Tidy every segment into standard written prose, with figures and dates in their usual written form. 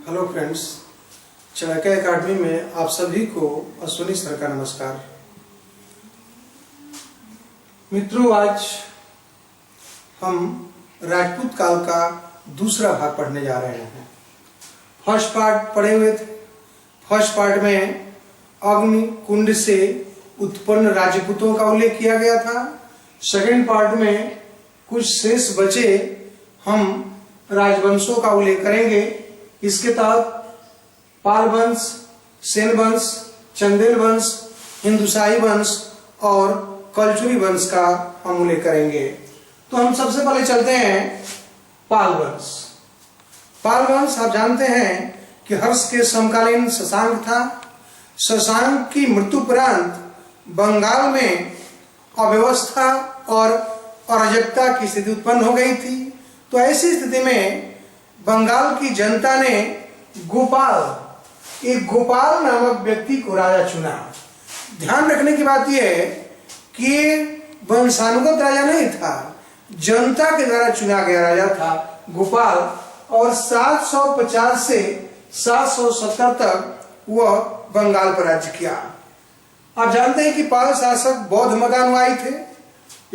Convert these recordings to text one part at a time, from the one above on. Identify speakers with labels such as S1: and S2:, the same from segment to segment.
S1: Hello friends, Chanakya academy में आप सभी को अश्विनी सर का नमस्कार। मित्रों, आज हम राजपूत काल का दूसरा भाग पढ़ने जा रहे हैं। फर्स्ट पार्ट पढ़े हुए थे। फर्स्ट पार्ट में अग्नि कुंड से उत्पन्न राजपूतों का उल्लेख किया गया था। सेकंड पार्ट में कुछ शेष बचे हम राजवंशों का उल्लेख करेंगे। इसके तहत पाल वंश, सेन वंश, चंदेल वंश, हिंदुशाही वंश और कलचुरी वंश का हम उल्लेख करेंगे। तो हम सबसे पहले चलते हैं पाल वंश। पाल वंश आप जानते हैं कि हर्ष के समकालीन शशांक था। शशांक की मृत्यु उपरांत बंगाल में अव्यवस्था और अराजकता की स्थिति उत्पन्न हो गई थी। तो ऐसी स्थिति में बंगाल की जनता ने एक गोपाल नामक व्यक्ति को राजा चुना। ध्यान रखने की बात यह है कि ये वंशानुगत राजा नहीं था, जनता के द्वारा चुना गया राजा था गोपाल। और 750 से 770 तक वह बंगाल पर राज्य किया। आप जानते हैं कि पाल शासक बौद्ध मतानुयायी थे।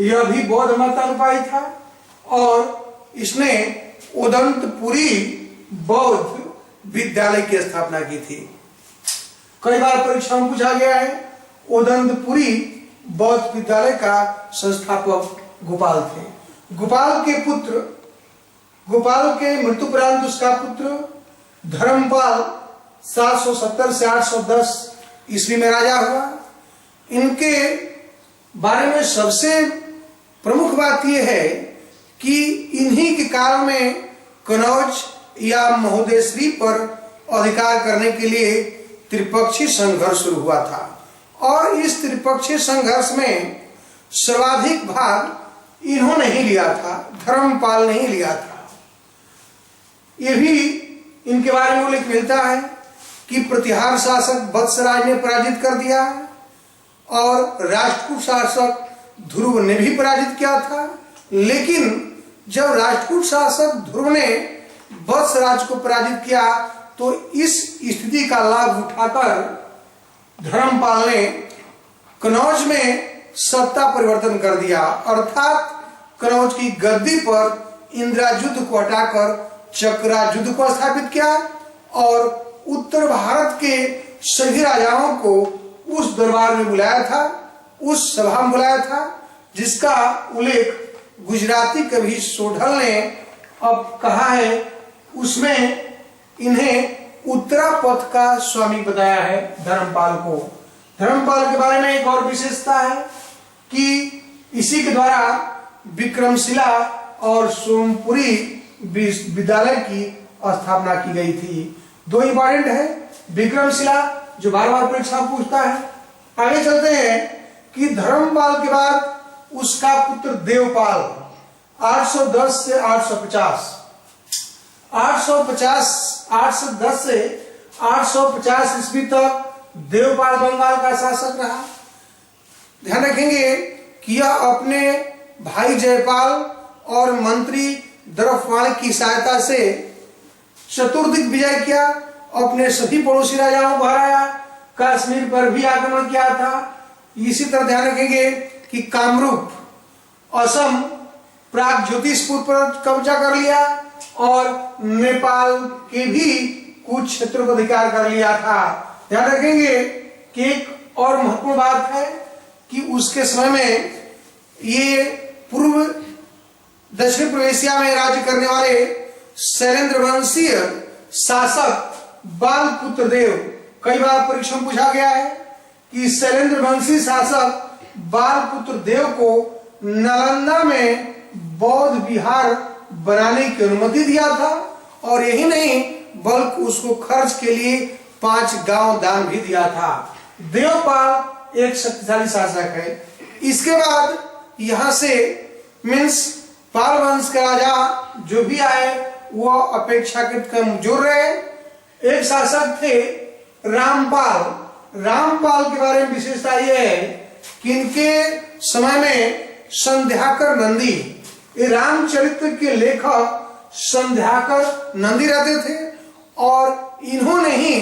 S1: यह भी बौद्ध मतानुयायी था और इसने उदंतपुरी बौद्ध विद्यालय की स्थापना की थी। कई बार परीक्षा में पूछा गया है। उदंतपुरी बौद्ध विद्यालय का संस्थापक गोपाल थे। गोपाल के मृत्यु उपरांत उसका पुत्र धर्मपाल 770 से 810 ईस्वी में राजा हुआ। इनके बारे में सबसे प्रमुख बात यह है कि इन्हीं के काल में कनौज या महोदयश्री पर अधिकार करने के लिए त्रिपक्षीय संघर्ष शुरू हुआ था। और इस त्रिपक्षीय संघर्ष में सर्वाधिक भाग इन्होंने ही लिया था, धर्मपाल ने ही लिया था। यह भी इनके बारे में उल्लेख मिलता है कि प्रतिहार शासक वत्सराज ने पराजित कर दिया और राष्ट्रकूट शासक ध्रुव ने भी पराजित किया था। लेकिन जब राष्ट्रकूट शासक ध्रुव ने वत्सराज को पराजित किया तो इस स्थिति का लाभ उठाकर धर्मपाल ने कनौज में सत्ता परिवर्तन कर दिया। अर्थात कनौज की गद्दी पर इंद्रायुध को हटाकर चक्रायुध को स्थापित किया और उत्तर भारत के सभी राजाओं को उस दरबार में बुलाया था, उस सभा में बुलाया था, जिसका उल्लेख गुजराती कवि सोढल ने अब कहा है। उसमें इन्हें उत्तरापथ का स्वामी बताया है धर्मपाल को। धर्मपाल के बारे में एक और विशेषता है कि इसी के द्वारा विक्रमशिला और सोमपुरी विद्यालय की स्थापना की गई थी। दो इंपॉर्टेंट है, विक्रमशिला जो बार बार परीक्षा पूछता है। आगे चलते हैं कि धर्मपाल के बाद उसका पुत्र देवपाल 810 से 850 810 से 850 ईस्वी तक देवपाल बंगाल का शासक रहा। ध्यान रखेंगे कि यह अपने भाई जयपाल और मंत्री द्रफवाण की सहायता से चतुर्दिक विजय किया, अपने सभी पड़ोसी राजाओं को हराया, कश्मीर पर भी आक्रमण किया था। इसी तरह ध्यान रखेंगे कि कामरूप, असम, प्राग ज्योतिषपुर पर कब्जा कर लिया और नेपाल के भी कुछ क्षेत्रों पर अधिकार कर लिया था। ध्यान रखेंगे कि एक और महत्वपूर्ण बात है कि उसके समय में ये पूर्व दक्षिण पूर्व एशिया में राज्य करने वाले शैलेंद्र वंशीय शासक बालपुत्र देव, कई बार परीक्षा में पूछा गया है कि शैलेंद्र वंशी शासक बालपुत्र देव को नालंदा में बौद्ध विहार बनाने की अनुमति दिया था और यही नहीं बल्कि उसको खर्च के लिए 5 गांव दान भी दिया था। देवपाल एक शक्तिशाली शासक है। इसके बाद यहां से पाल वंश के राजा जो भी आए वह अपेक्षाकृत कमजोर रहे। एक शासक थे रामपाल के बारे में विशेषता यह है कि इनके समय में संध्याकर नंदी, ये रामचरित्र के लेखक संध्याकर नंदी रहते थे और इन्होंने ही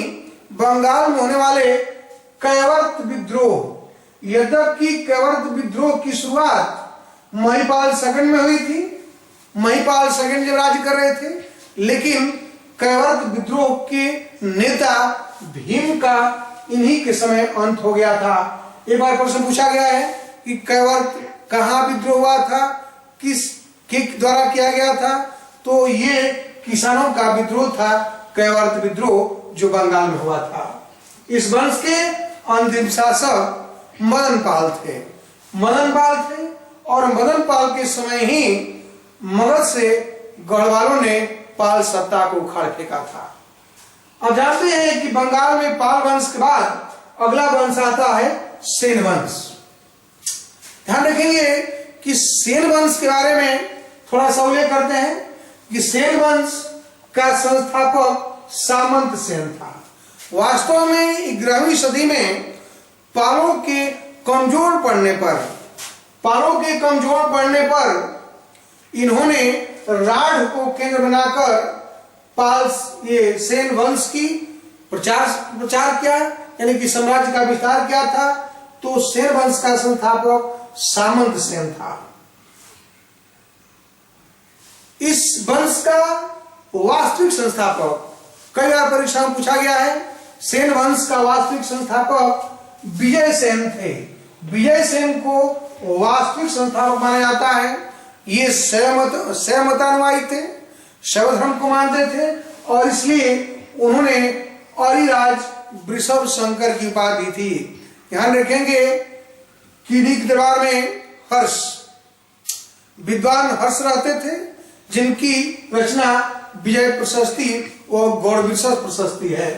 S1: बंगाल में होने वाले कैवर्त विद्रोह, यद्यपि कैवर्त विद्रोह की शुरुआत महिपाल सेकंड में हुई थी, महिपाल सेकंड जब राज्य कर रहे थे, लेकिन कैवर्त विद्रोह के नेता भीम का इन्हीं के समय अंत हो गया था। एक बार प्रश्न पूछा गया है कि कैवर्त कहाँ विद्रोह हुआ था, किस के द्वारा किया गया था, तो ये किसानों का विद्रोह था, कैवर्त विद्रोह जो बंगाल में हुआ था। इस वंश के अंतिम शासक मदनपाल थे, मदनपाल थे और मदनपाल के समय ही मगध से गढ़वालों ने पाल सत्ता को उखाड़ फेंका था। अब जानते हैं कि बंगाल में पाल वंश के बाद अगला वंश आता है सेन वंश। ध्यान रखेंगे कि सेन वंश के बारे में थोड़ा सा उल्लेख करते हैं कि सेन वंश का संस्थापक सामंत सेन था। वास्तव में 11वीं सदी में पालों के कमजोर पड़ने पर इन्होंने राढ़ को केंद्र बनाकर ये सेन वंश की प्रचार किया, यानी कि साम्राज्य का विस्तार किया था। तो सेन वंश का संस्थापक सामंत सेन था। इस वंश का वास्तविक संस्थापक कई बार परीक्षा में पूछा गया है। सेन वंश का वास्तविक संस्थापक विजय सेन थे। विजय सेन को वास्तविक संस्थापक माना जाता है। ये शैव मतानुयायी थे, शैव धर्म को मानते थे और इसलिए उन्होंने अरिराज वृषभ शंकर की उपाधि थी। ध्यान रखेंगे कि कीड़ी के दरबार में हर्ष, विद्वान हर्ष रहते थे, जिनकी रचना विजय प्रशस्ति और गौरविशेष प्रशस्ति है।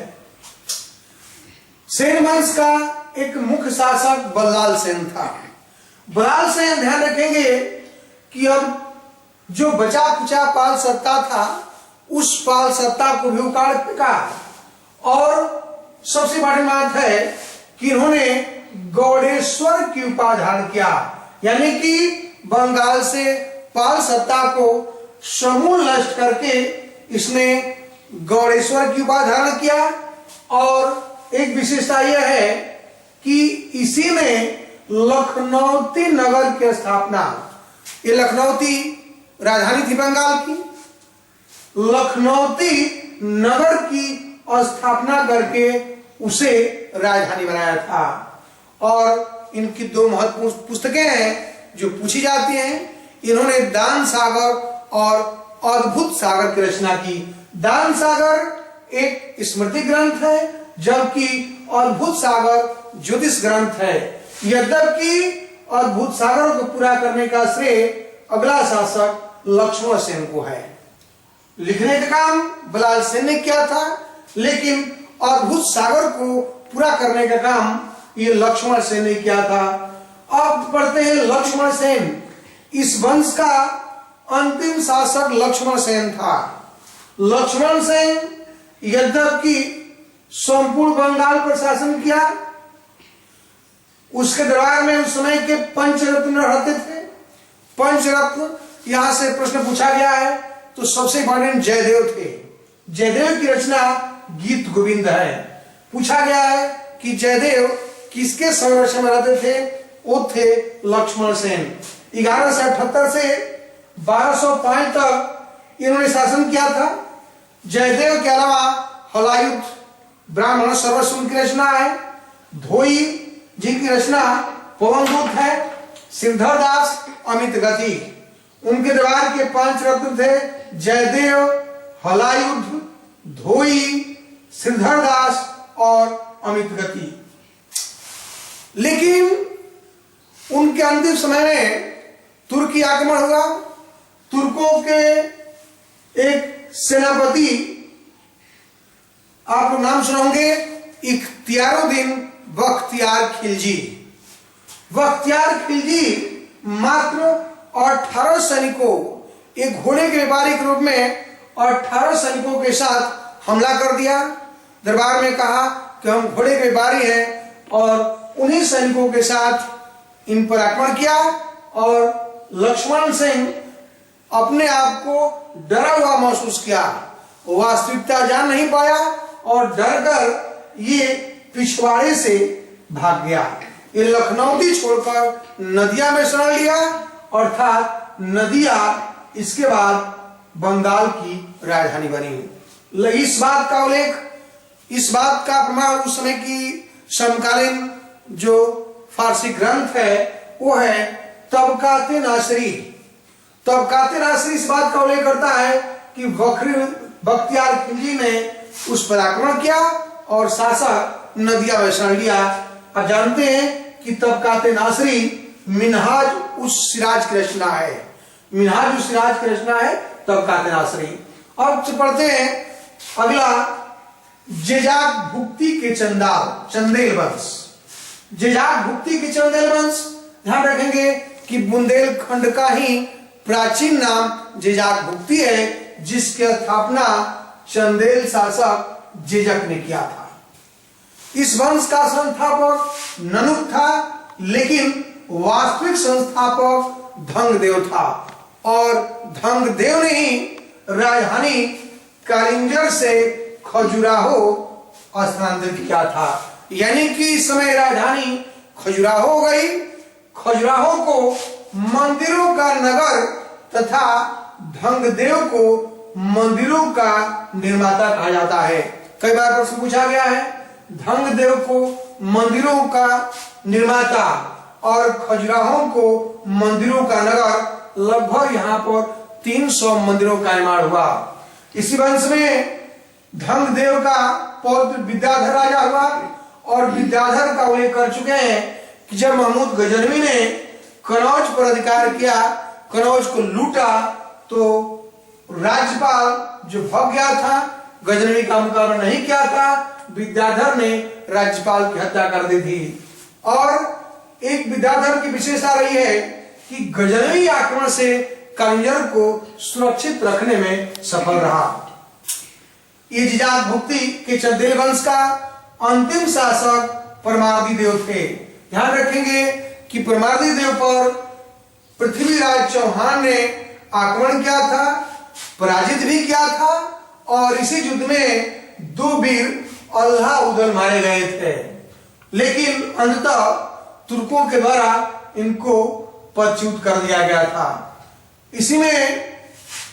S1: सेन वंश का एक मुख्य शासक बल्लाल सेन था। बल्लाल सेन, ध्यान रखेंगे कि अब जो बचा खुचा पाल सत्ता था, उस पाल सत्ता को भी उखाड़ फेंका। और सबसे बड़ी बात है कि इन्होंने गौड़ेश्वर की उपाधि धारण किया, यानी कि बंगाल से पाल सत्ता को समूल नष्ट करके इसने गौड़ेश्वर की उपाधि धारण किया। और एक विशेषता यह है कि इसी ने लखनौती नगर की स्थापना, ये लखनौती राजधानी थी बंगाल की, लखनौती नगर की स्थापना करके उसे राजधानी बनाया था। और इनकी दो महत्वपूर्ण पुस्तकें हैं जो पूछी जाती हैं। इन्होंने दान सागर और अद्भुत सागर की रचना की। दान सागर एक स्मृति ग्रंथ है, जबकि अद्भुत सागर ज्योतिष ग्रंथ है। यद्यपि अद्भुत सागर को पूरा करने का श्रेय अगला शासक लक्ष्मण सेन को है। लिखने का काम बल्लाल सेन ने किया था, लेकिन अद्भुत सागर को पूरा करने का काम ये लक्ष्मण सेन ने किया था। अब पढ़ते हैं लक्ष्मण सेन। इस वंश का अंतिम शासक लक्ष्मण सेन था। लक्ष्मण सेन यद्यपि संपूर्ण बंगाल पर शासन किया, उसके दरबार में उस समय के पंचरत्न रहते थे। पंचरत्न, यहां से प्रश्न पूछा गया है तो सबसे इंपॉर्टेंट जयदेव थे। जयदेव की रचना गीत गोविंद है। पूछा गया है कि जयदेव किसके संरक्षण में रहते थे, वो थे लक्ष्मण सेन। 1178 से 1205 तक इन्होंने शासन किया था। जयदेव के अलावा हलायुध ब्राह्मण सर्वस्व की रचना है, धोई जिनकी रचना पवनदूत है, सिरधर दास, अमित गति। उनके दरबार के पांच रत्न थे, जयदेव, हलायुध, धोई, सिरधर दास और अमित गति। लेकिन उनके अंतिम समय में तुर्की आक्रमण हुआ। तुर्कों के एक सेनापति, आप लोग नाम सुनोगे, इख्तियारुद्दीन बख्तियार खिलजी। बख्तियार खिलजी मात्र 18 सैनिकों, एक घोड़े के व्यापारी के रूप में 18 सैनिकों के साथ हमला कर दिया। दरबार में कहा कि हम घोड़े के व्यापारी हैं, और उन्हीं सैनिकों के साथ इन पर आक्रमण किया। और लक्ष्मण सिंह अपने आप को डरा हुआ महसूस किया। वास्तविकता जान नहीं पाया और डर कर ये पिछवाड़े से भाग गया। ये लखनऊ छोड़कर नदिया में शरण लिया, अर्थात नदिया इसके बाद बंगाल की राजधानी बनी। इस बात का उल्लेख, इस बात का प्रमाण उस समय की समकालीन जो फारसी ग्रंथ है वो है तबकाते नासरी। तबकाते नासरी इस बात का उल्लेख करता है कि बख्तियार खिलजी ने उस पर आक्रमण किया और शासक नदिया में शरण लिया। आप जानते हैं कि तबकाते नासरी मिनहाज उस सिराज की रचना है। मिनहाज उस सिराज की रचना है तबकाते नासरी। अब पढ़ते हैं अगला, जेजाक भुक्ति के चंदेल वंश। जेजाक भुक्ति के चंदेल वंश, ध्यान रखेंगे कि बुंदेलखंड का ही प्राचीन नाम जेजाक भुक्ति है, जिसकी स्थापना चंदेल शासक जेजक ने किया था। इस वंश का संस्थापक ननुक था, लेकिन वास्तविक संस्थापक धंगदेव था और धंगदेव ने ही राजधानी कालिंजर से खजुराहो स्थानांतरित किया था। यानी कि इस समय राजधानी खजुराहो हो गई। खजुराहो को मंदिरों का नगर तथा धंगदेव को मंदिरों का निर्माता कहा जाता है। कई बार प्रश्न पूछा गया है, धंगदेव को मंदिरों का निर्माता और खजुराहो को मंदिरों का नगर। लगभग यहाँ पर 300 मंदिरों का निर्माण हुआ। इसी वंश में धंगदेव का पौत्र विद्याधर राजा हुआ और विद्याधर का उल्लेख कर चुके हैं कि जब महमूद गजनवी ने कनौज पर अधिकार किया, कनौज को लूटा, तो राज्यपाल जो भग गया था, गजनवी का मुकाबला नहीं किया था, विद्याधर ने राज्यपाल की हत्या कर दी थी। और एक विद्याधर की विशेषता रही है कि गजनवी आक्रमण से कालिंजर को सुरक्षित रखने में सफल रहा। ये जेजाक भुक्ति के चंदेल वंश का अंतिम शासक परमार्दी देव थे। ध्यान रखेंगे कि परमार्दी देव पर पृथ्वीराज चौहान ने आक्रमण किया था, पराजित भी किया था और इसी युद्ध में 2 वीर अल्लाह उदल मारे गए थे। लेकिन अंततः तुर्कों के द्वारा इनको पदच्युत कर दिया गया था। इसी में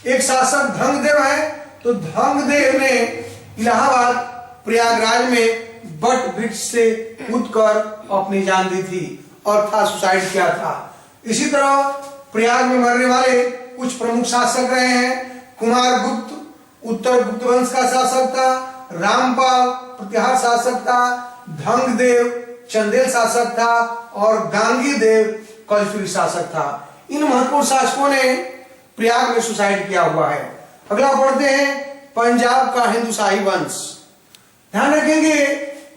S1: एक शासक धंगदेव है, तो धंगदेव ने इलाहाबाद प्रयागराज में बट वृक्ष से कूदकर अपनी जान दी थी और सुसाइड किया था। इसी तरह प्रयाग में मरने वाले कुछ प्रमुख शासक रहे हैं। कुमार गुप्त उत्तर गुप्त वंश का शासक था, रामपाल प्रतिहार शासक था, धंगदेव चंदेल शासक था और गांगी देव कलचुरी शासक था। इन महत्वपूर्ण शासकों ने प्रयाग में सुसाइड किया हुआ है। अगला पढ़ते हैं पंजाब का हिंदुशाही वंश। ध्यान रखेंगे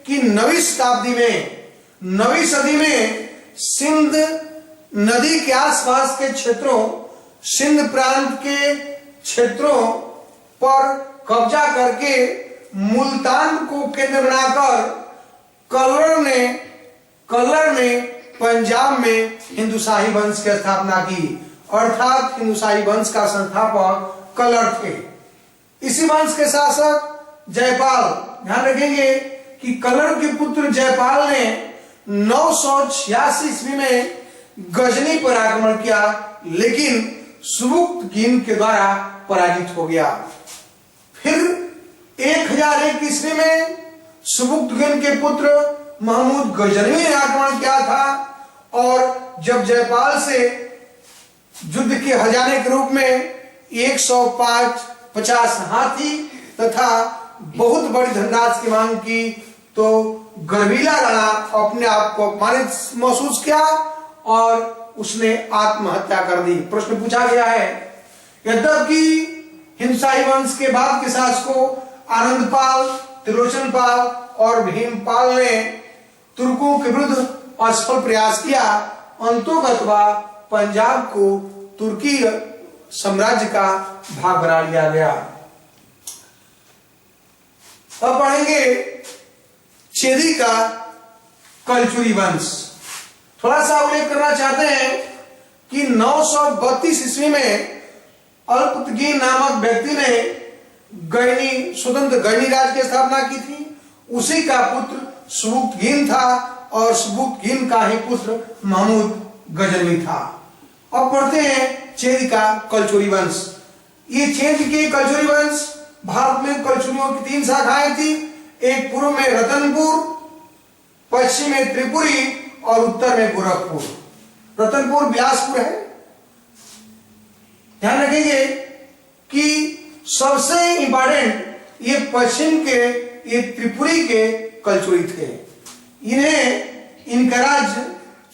S1: कि 9वीं शताब्दी में, 9वीं सदी में सिंध नदी के आसपास के क्षेत्रों, सिंध प्रांत के क्षेत्रों पर कब्जा करके मुल्तान को केंद्र बनाकर कलर ने पंजाब में हिंदुशाही वंश की स्थापना की। अर्थात हिंदुशाही वंश का संस्थापक कलर थे। इसी वंश के शासक जयपाल, ध्यान रखेंगे कि कलर के पुत्र जयपाल ने 986 ईस्वी में गजनी पर आक्रमण किया, लेकिन सुबुक्तगिन के द्वारा पराजित हो गया। फिर 1001 ईस्वी में सुबुक्तगिन के पुत्र महमूद गजनवी ने आक्रमण किया था और जब जयपाल से युद्ध के हजाने के रूप में 150 हाथी तथा बहुत बड़ी धनराशि की मांग की, तो गर्विला राणा अपने आप को अपमानित महसूस किया और उसने आत्महत्या कर दी। प्रश्न पूछा गया है, यद्यपि हिंदुशाही वंश के बाद के शासकों आनंदपाल, त्रिलोचनपाल और भीमपाल ने तुर्कों के विरुद्ध असफल प्रयास किया, अंततः पंजाब को तुर्की साम्राज्य का भाग बना लिया गया। अब पढ़ेंगे चेदी का कलचुरी वंश। थोड़ा सा उल्लेख करना चाहते हैं कि 932 ईस्वी में अल्पतगी नामक व्यक्ति ने गैनी स्वतंत्र गैनी राज्य की स्थापना की थी। उसी का पुत्र सुबुक्तगीन था और सुबुक्तगीन का ही पुत्र महमूद गजनवी था। अब पढ़ते हैं चेद का कलचुरी वंश। ये चेद के कलचुरी वंश, भारत में कलचुरियों की 3 शाखाएं थी। एक पूर्व में रतनपुर, पश्चिम में त्रिपुरी और उत्तर में गोरखपुर। रतनपुर बिलासपुर है। ध्यान रखेंगे कि सबसे इंपॉर्टेंट ये पश्चिम के, ये त्रिपुरी के कलचुरी थे। इनका राज्य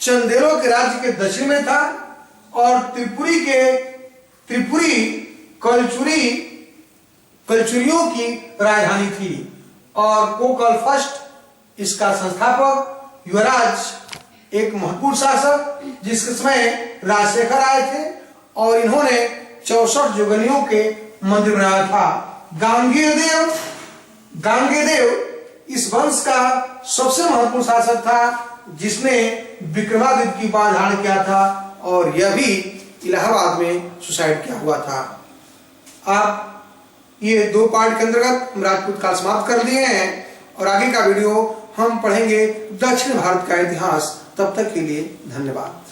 S1: चंदेलों के राज्य के दक्षिण में था और त्रिपुरी कलचुरियों की राजधानी थी। और कोकल फर्स्ट इसका संस्थापक, युवराज, एक महत्वपूर्ण शासक जिसके समय राजशेखर आए थे और इन्होंने 64 जोगनियों के मंदिर बनाया था। गांगेयदेव इस वंश का सबसे महत्वपूर्ण शासक था जिसने विक्रमादित्य की बात धारण किया था और यह भी इलाहाबाद में सुसाइड किया हुआ था। आप ये 2 पार्ट के अंतर्गत हम राजपूत काल समाप्त कर लिए हैं और आगे का वीडियो हम पढ़ेंगे दक्षिण भारत का इतिहास। तब तक के लिए धन्यवाद।